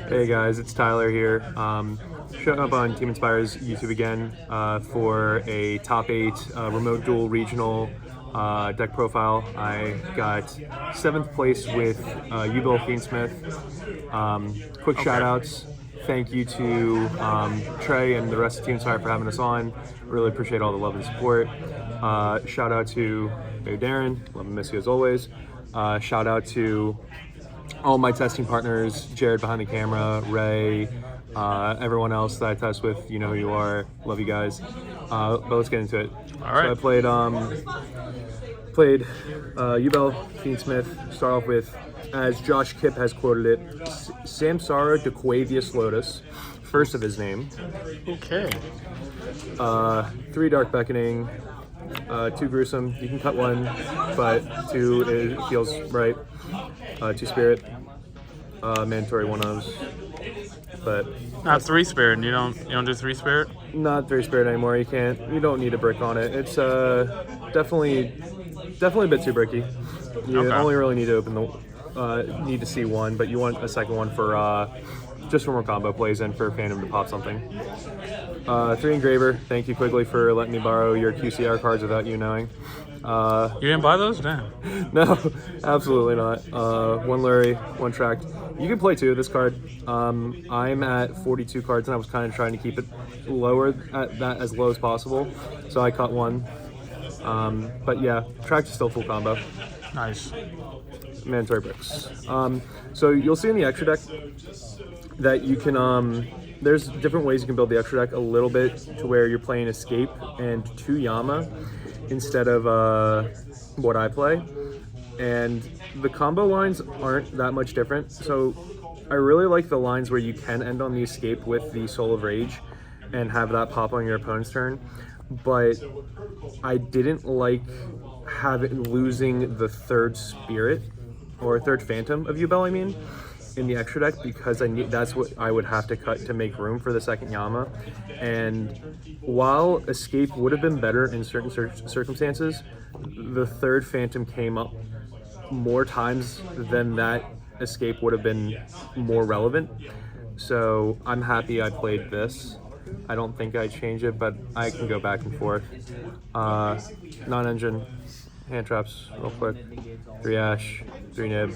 Hey guys, it's Tyler here. Showing up on Team Inspire's YouTube again for a top 8 remote duel regional deck profile. I got 7th place with Yubel Fiendsmith. Quick shout outs. Thank you to Trey and the rest of Team Inspire for having us on. Really appreciate all the love and support. Shout out to Darren. Love and miss you as always. Shout out to all my testing partners, Jared behind the camera, Ray, everyone else that I test with, you know who you are. Love you guys. But let's get into it. All right. So I played Yubel Fiendsmith. Start off with, as Josh Kipp has quoted it, Samsara Dequavius Lotus, first of his name. Okay. 3 Dark Beckoning, 2 Gruesome. You can cut 1, but 2 it feels right. 2 Spirit, mandatory 1-ofs, but Not 3 spirit. You don't do 3 spirit? not 3 Spirit anymore. You don't need a brick on it. It's definitely a bit too bricky. You Okay. only really need to open need to see 1, but you want a second one for just for more combo plays and for Phantom to pop something. 3 Engraver. Thank you Quigley for letting me borrow your QCR cards without you knowing. You didn't buy those? Damn. No, absolutely not. 1 Lurie, 1 Tract. You can play 2 of this card. I'm at 42 cards, and I was kind of trying to keep it lower at that as low as possible, so I cut 1. But yeah, Tract is still full combo. Nice. Mandatory bricks. So you'll see in the extra deck that you can. There's different ways you can build the extra deck a little bit to where you're playing Escape and 2 Yama instead of what I play, and the combo lines aren't that much different. So I really like the lines where you can end on the Escape with the Soul of Rage and have that pop on your opponent's turn, but I didn't like losing the 3rd Spirit or 3rd Phantom of Yubel, I mean, in the extra deck, because that's what I would have to cut to make room for the 2nd Yama. And while Escape would have been better in certain circumstances, the 3rd Phantom came up more times than that Escape would have been more relevant. So I'm happy I played this. I don't think I'd change it, but I can go back and forth. Non-engine, hand traps, real quick. 3 Ash, 3 Nib,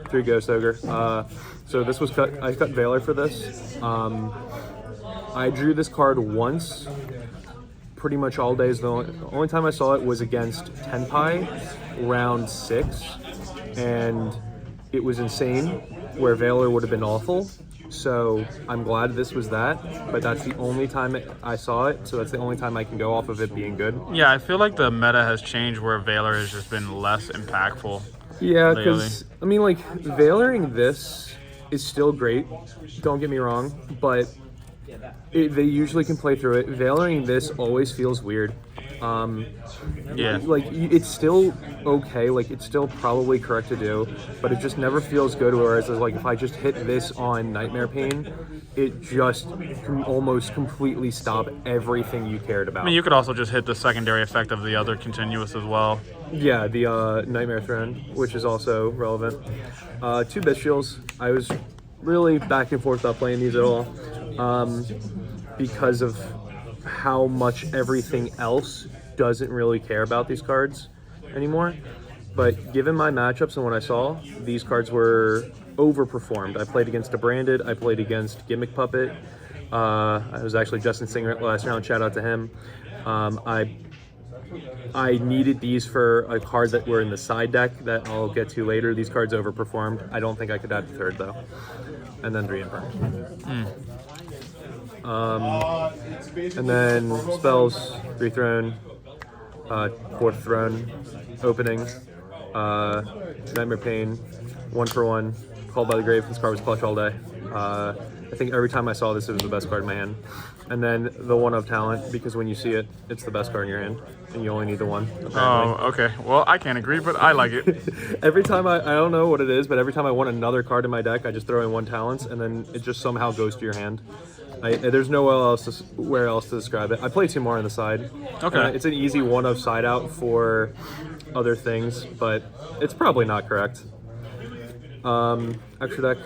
3 Ghost Ogre. So this was cut. I cut Valor for this. I drew this card once, pretty much all days. The only time I saw it was against Tenpai, round 6, and it was insane, where Valor would have been awful. So I'm glad this was that, but that's the only time I saw it, so that's the only time I can go off of it being good. Yeah, I feel like the meta has changed where Valor has just been less impactful. Yeah, because, I mean, like, Valoring this is still great, don't get me wrong, but they usually can play through it. Valoring this always feels weird. Yeah. Like, it's still okay, like, it's still probably correct to do, but it just never feels good, whereas, like, if I just hit this on Nightmare Pain, it just can almost completely stop everything you cared about. I mean, you could also just hit the secondary effect of the other continuous as well. Yeah, the Nightmare Throne, which is also relevant. 2 Bestials. I was really back and forth about playing these at all, because of how much everything else doesn't really care about these cards anymore. But given my matchups and what I saw, these cards were overperformed. I played against a Branded, I played against Gimmick Puppet. I was actually Justin Singer last round, shout out to him. I needed these for a card that were in the side deck that I'll get to later. These cards overperformed. I don't think I could add the 3rd though. And then 3 Emperor. And then spells, 3 Throne, 4th Throne, opening, Nightmare Pain, 1 for 1, Called by the Grave. This card was clutch all day. I think every time I saw this, it was the best card in my hand. And then the 1 of Talent, because when you see it, it's the best card in your hand, and you only need the 1. Apparently. Oh, okay. Well, I can't agree, but I like it. Every time I don't know what it is, but every time I want another card in my deck, I just throw in 1 Talents, and then it just somehow goes to your hand. There's nowhere else to describe it. I play 2 more on the side. Okay. It's an easy 1 of side out for other things, but it's probably not correct. Extra deck.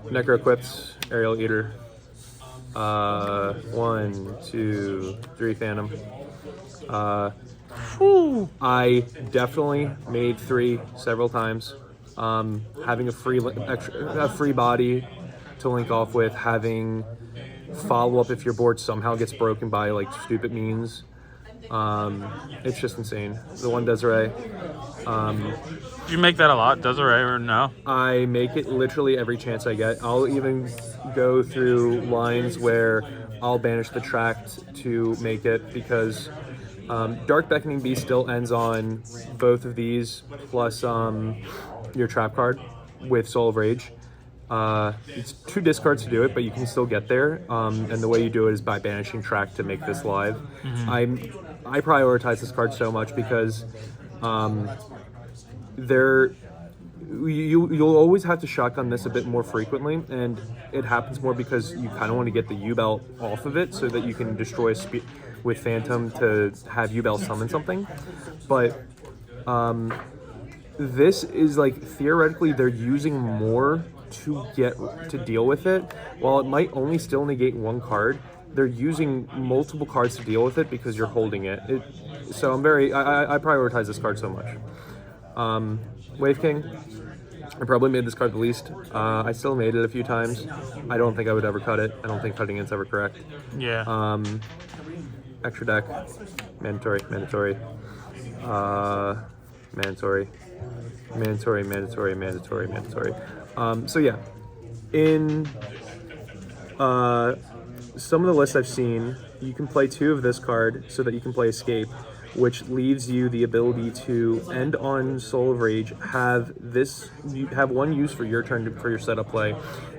Necro equipped. Aerial Eater. 1, 2, 3 Phantom. I definitely made 3 several times. Having a free body to link off with, having follow up if your board somehow gets broken by like stupid means. It's just insane. The one Desiree. You make that a lot, Desiree, or no? I make it literally every chance I get. I'll even go through lines where I'll banish the tract to make it because Dark Beckoning Beast still ends on both of these plus your trap card with Soul of Rage. It's 2 discards to do it, but you can still get there. And the way you do it is by banishing track to make this live. I prioritize this card so much because you'll always have to shotgun this a bit more frequently, and it happens more because you kind of want to get the Yubel off of it so that you can destroy with Phantom to have Yubel summon something. But this is like theoretically they're using more to deal with it. While it might only still negate 1 card, they're using multiple cards to deal with it because you're holding it. So I prioritize this card so much. Wave King. I probably made this card the least. I still made it a few times. I don't think I would ever cut it. I don't think cutting it's ever correct. Yeah. Extra deck. Mandatory. Mandatory. So yeah, in some of the lists I've seen, you can play 2 of this card so that you can play Escape, which leaves you the ability to end on Soul of Rage, you have 1 use for your turn for your setup play,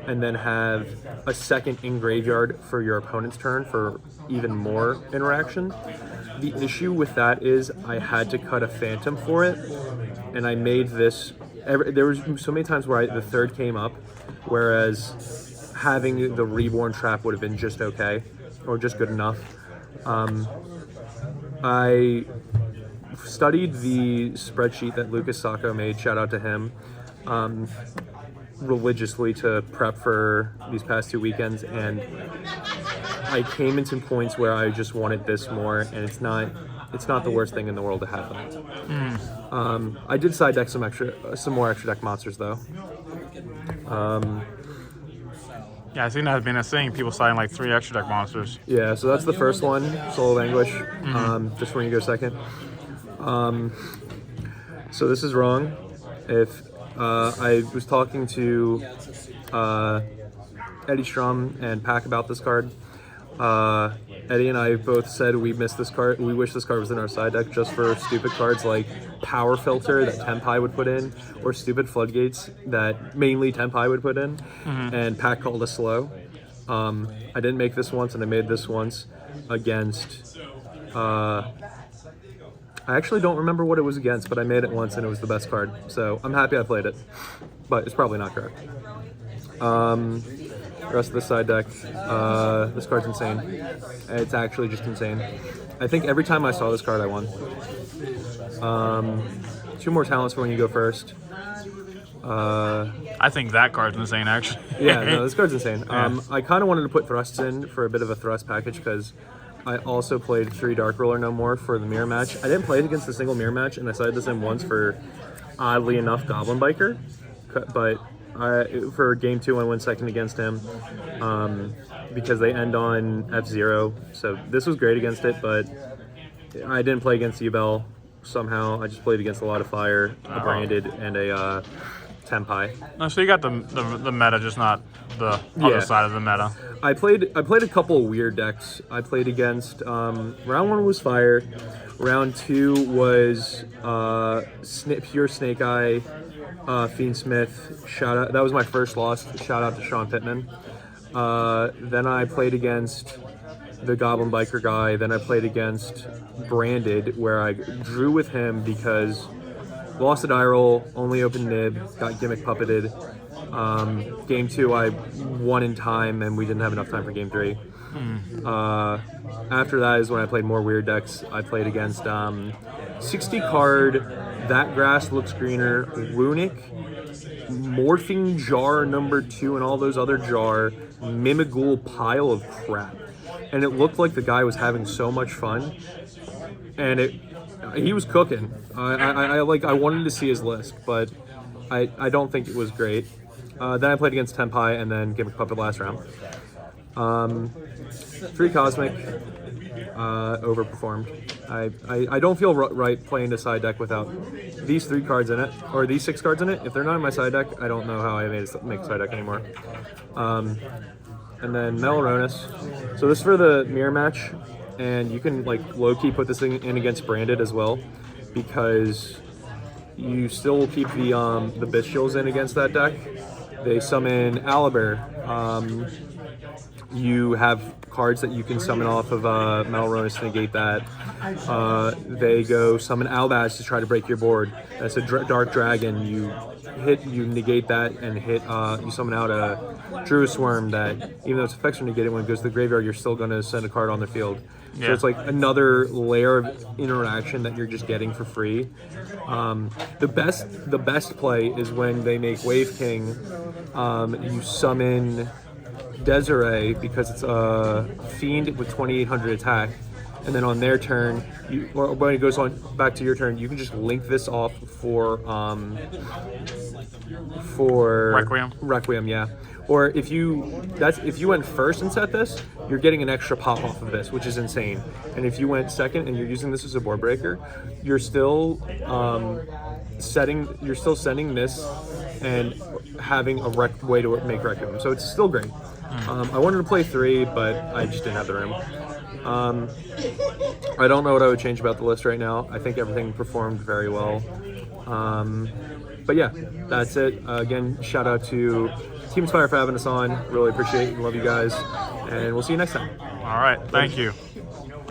and then have a second in graveyard for your opponent's turn for even more interaction. The issue with that is I had to cut a Phantom for it, and I made this. There was so many times where the 3rd came up, whereas having the Reborn Trap would have been just okay, or just good enough. I studied the spreadsheet that Lucas Sacco made, shout out to him, religiously to prep for these past 2 weekends, and I came into points where I just wanted this more, and it's not the worst thing in the world to have that. I did side deck some more extra deck monsters though. Yeah, I think that has been a thing. People sign like 3 extra deck monsters. Yeah, so that's the first one, Soul of Anguish. Just when you go second. So this is wrong. If I was talking to Eddie Strum and Pack about this card. Eddie and I both said we missed this card. We wish this card was in our side deck just for stupid cards like Power Filter that Tenpai would put in, or stupid Floodgates that mainly Tenpai would put in. And Pack called us slow. I didn't make this once, and I made this once against. I actually don't remember what it was against, but I made it once, and it was the best card. So I'm happy I played it, but it's probably not correct. The rest of the side deck, this card's insane. It's actually just insane. I think every time I saw this card, I won. 2 more talents for when you go first. I think that card's insane, actually. Yeah, no, this card's insane. I kind of wanted to put thrusts in for a bit of a thrust package because I also played 3 Dark Ruler No More for the mirror match. I didn't play it against a single mirror match, and I sided this in once for, oddly enough, Goblin Biker. But for game 2, I went second against him because they end on F0. So this was great against it, but I didn't play against Yubel somehow. I just played against a lot of fire, a branded, and a Tenpai. No, so you got the meta, just not the other side of the meta. I played a couple of weird decks. I played against round 1 was fire, round 2 was pure Snake Eye, Fiendsmith. Shout out, that was my first loss. Shout out to Sean Pittman. Then I played against the Goblin Biker guy. Then I played against Branded, where I drew with him because lost a die roll, only opened nib, got gimmick puppeted. Game 2 I won in time, and we didn't have enough time for game 3. After that is when I played more weird decks. I played against 60 card, That Grass Looks Greener, Runic, Morphing Jar #2 and all those other Jar Mimighoul pile of crap. And it looked like the guy was having so much fun, and he was cooking. I wanted to see his list, but I don't think it was great. Then I played against Tenpai and then Gimmick Puppet last round. 3 Cosmic, overperformed. I don't feel right playing a side deck without these 3 cards in it, or these 6 cards in it. If they're not in my side deck, I don't know how I make a side deck anymore. And then Meloronus. So this is for the mirror match, and you can like low-key put this thing in against Branded as well, because you still will keep the Bestials in against that deck. They summon Aliber. You have cards that you can summon off of Meloronus to negate that. They go summon Albaz to try to break your board. That's a Dark Dragon. You negate that and you summon out a Druid Swarm that, even though its effects are negated when it goes to the graveyard, you're still going to send a card on the field. Yeah. So it's like another layer of interaction that you're just getting for free. The best play is when they make Wave King. You summon Desiree because it's a Fiend with 2800 attack, and then on their turn, or when it goes on back to your turn, you can just link this off for Requiem, yeah. Or if you went first and set this, you're getting an extra pop off of this, which is insane. And if you went second and you're using this as a board breaker, you're still sending this and having a way to make Requiem. So it's still great. I wanted to play 3, but I just didn't have the room. I don't know what I would change about the list right now. I think everything performed very well. But yeah, that's it. Again, shout out to Team Spire for having us on. Really appreciate it and love you guys. And we'll see you next time. All right. Thank you.